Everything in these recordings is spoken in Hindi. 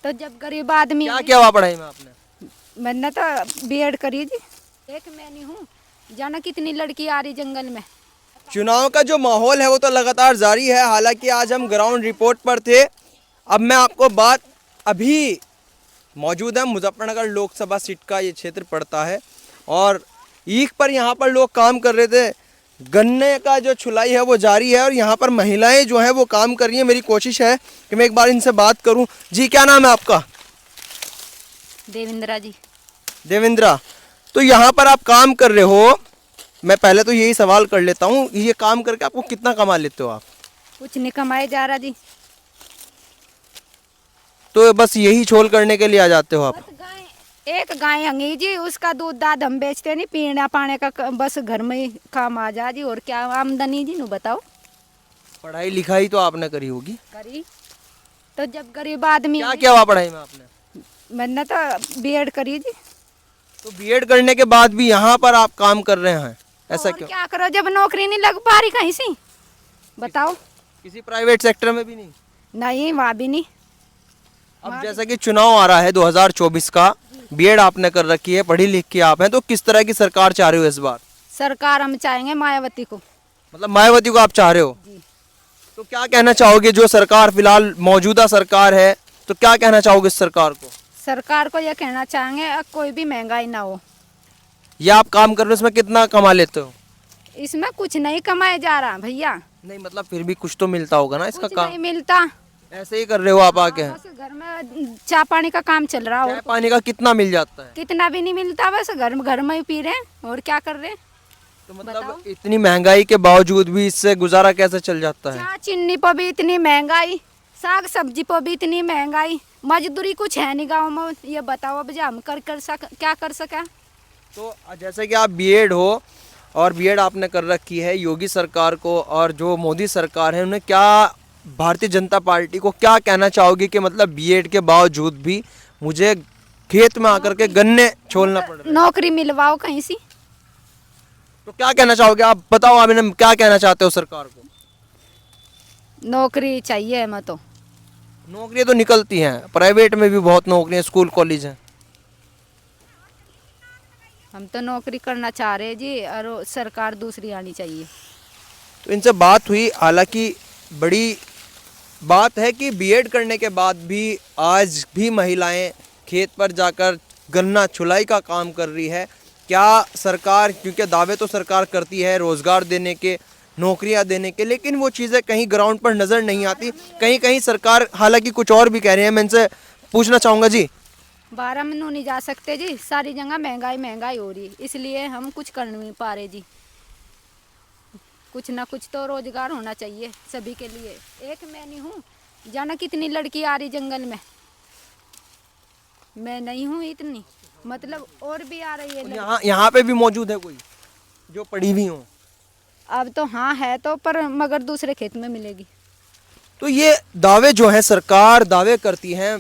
तो जब गरीब आदमी क्या क्या हुआ पढ़ाई में आपने? मैंने तो बीएड करी जी। एक मैं नहीं हूँ, जाना कितनी लड़की आ रही जंगल में। चुनाव का जो माहौल है वो तो लगातार जारी है। हालांकि आज हम ग्राउंड रिपोर्ट पर थे। अब मैं आपको बात अभी मौजूद है मुजफ्फरनगर लोकसभा सीट का ये क्षेत्र पड़ता है और ईख पर यहाँ पर लोग काम कर रहे थे। गन्ने का जो छुलाई है वो जारी है और यहाँ पर महिलाएं जो हैं वो काम कर रही हैं। मेरी कोशिश है कि मैं एक बार इनसे बात करूं। जी क्या नाम है आपका? देवेंद्रा जी। देवेंद्रा, तो यहाँ पर आप काम कर रहे हो, मैं पहले तो यही सवाल कर लेता हूँ, ये काम करके आपको कितना कमा लेते हो आप? कुछ नहीं कमाए जा रहा जी। तो बस यही छोल करने के लिए आ जाते हो आप? बस गाय, एक गाय हंगी जी, उसका दूध दाद हम बेचते नहीं, पीना पाने का बस घर में ही काम आ जा जी। और क्या आमदनी जी, नु बताओ। पढ़ाई लिखाई तो आपने करी होगी? करी। तो जब गरीब आदमी क्या क्या हुआ पढ़ाई में आपने? मैंने तो बीएड करी जी। तो बीएड करने के बाद भी यहाँ पर आप काम कर रहे हैं, ऐसा और क्यों? क्या करो, जब नौकरी नहीं लग पा रही कहीं से, बताओ। किसी प्राइवेट सेक्टर में भी नहीं? नहीं, वहाँ भी नहीं। अब जैसा कि चुनाव आ रहा है 2024 का, बीएड आपने कर रखी है, पढ़ी लिख के आप हैं, तो किस तरह की सरकार चाह रहे हो इस बार? सरकार हम चाहेंगे मायावती को। मतलब मायावती को आप चाह रहे हो? जी। तो क्या कहना चाहोगे जो सरकार फिलहाल मौजूदा सरकार है, तो क्या कहना चाहोगे इस सरकार को? सरकार को यह कहना चाहेंगे कोई भी महंगाई ना हो। ये आप काम कर रहे हो, इसमें कितना कमा लेते हो? इसमें कुछ नहीं कमाया जा रहा भैया। नहीं मतलब फिर भी कुछ तो मिलता होगा ना इसका कुछ काम? नहीं मिलता। ऐसे ही कर रहे हो आप आके? बस घर में चाय पानी का काम चल रहा हो। चाय पानी का कितना मिल जाता है? कितना भी नहीं मिलता, बस घर में ही पी रहे हैं और क्या कर रहे हैं। तो मतलब इतनी महंगाई के बावजूद भी इससे गुजारा कैसे चल जाता है? चाय चीनी पर भी इतनी महंगाई, साग सब्जी पर भी इतनी महंगाई, मजदूरी कुछ है नहीं गाँव में। ये बताओ अब जो हम क्या कर सका। तो जैसे कि आप बीएड हो और बीएड आपने कर रखी है, योगी सरकार को और जो मोदी सरकार है उन्हें क्या, भारतीय जनता पार्टी को क्या कहना चाहोगे कि मतलब बीएड के बावजूद भी मुझे खेत में आकर के गन्ने छोलना पड़ रहा है? नौकरी मिलवाओ कहीं से। तो क्या कहना चाहोगे आप? बताओ आप इन्हें क्या कहना चाहते हो सरकार को? नौकरी चाहिए हमें तो। नौकरियां तो निकलती हैं, प्राइवेट में भी बहुत नौकरियां, स्कूल कॉलेज हैं। हम तो नौकरी करना चाह रहे हैं जी, और सरकार दूसरी आनी चाहिए। तो इनसे बात हुई, हालांकि बड़ी बात है कि बीएड करने के बाद भी आज भी महिलाएं खेत पर जाकर गन्ना छुलाई का काम कर रही है। क्या सरकार, क्योंकि दावे तो सरकार करती है रोज़गार देने के, नौकरियां देने के, लेकिन वो चीज़ें कहीं ग्राउंड पर नज़र नहीं आती। कहीं कहीं सरकार हालांकि कुछ और भी कह रहे हैं। मैं इनसे पूछना चाहूँगा जी। 12 में नहीं जा सकते जी, सारी जगह महंगाई हो रही है, इसलिए हम कुछ कर नहीं पा रहे जी। कुछ ना कुछ तो रोजगार होना चाहिए सभी के लिए। एक मैं नहीं हूँ, जाना कितनी लड़की आ रही जंगल में, मैं नहीं हूँ इतनी, मतलब और भी आ रही है। यहाँ पे भी मौजूद है कोई जो पढ़ी हुई हो? अब तो हाँ है तो, पर मगर दूसरे खेत में मिलेगी। तो ये दावे जो हैं, सरकार दावे करती हैं,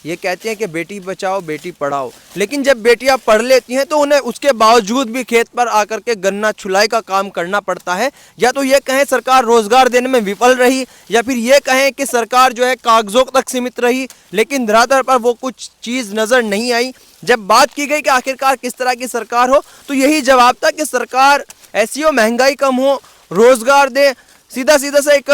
ये कहती हैं कि बेटी बचाओ बेटी पढ़ाओ, लेकिन जब बेटियां पढ़ लेती हैं तो उन्हें उसके बावजूद भी खेत पर आकर के गन्ना छुलाई का काम करना पड़ता है। या तो ये कहें सरकार रोजगार देने में विफल रही, या फिर ये कहें कि सरकार जो है कागजों तक सीमित रही, लेकिन धरातल पर वो कुछ चीज़ नज़र नहीं आई। जब बात की गई कि आखिरकार किस तरह की सरकार हो, तो यही जवाब था कि सरकार ऐसी हो, महंगाई कम हो, रोजगार दे। सीधा सीधा से एक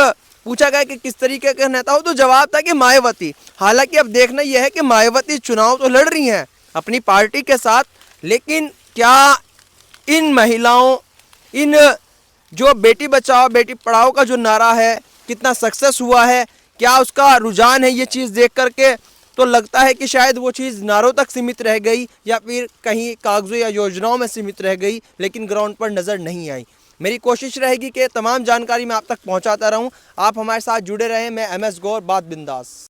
पूछा गया कि किस तरीके का नेता हो, तो जवाब था कि मायावती। हालांकि अब देखना यह है कि मायावती चुनाव तो लड़ रही हैं अपनी पार्टी के साथ, लेकिन क्या इन महिलाओं, इन जो बेटी बचाओ बेटी पढ़ाओ का जो नारा है कितना सक्सेस हुआ है, क्या उसका रुझान है, ये चीज़ देख करके तो लगता है कि शायद वो चीज़ नारों तक सीमित रह गई या फिर कहीं कागजों या योजनाओं में सीमित रह गई, लेकिन ग्राउंड पर नज़र नहीं आई। मेरी कोशिश रहेगी कि तमाम जानकारी मैं आप तक पहुंचाता रहूं। आप हमारे साथ जुड़े रहें। मैं MS गौर, बात बिंदास।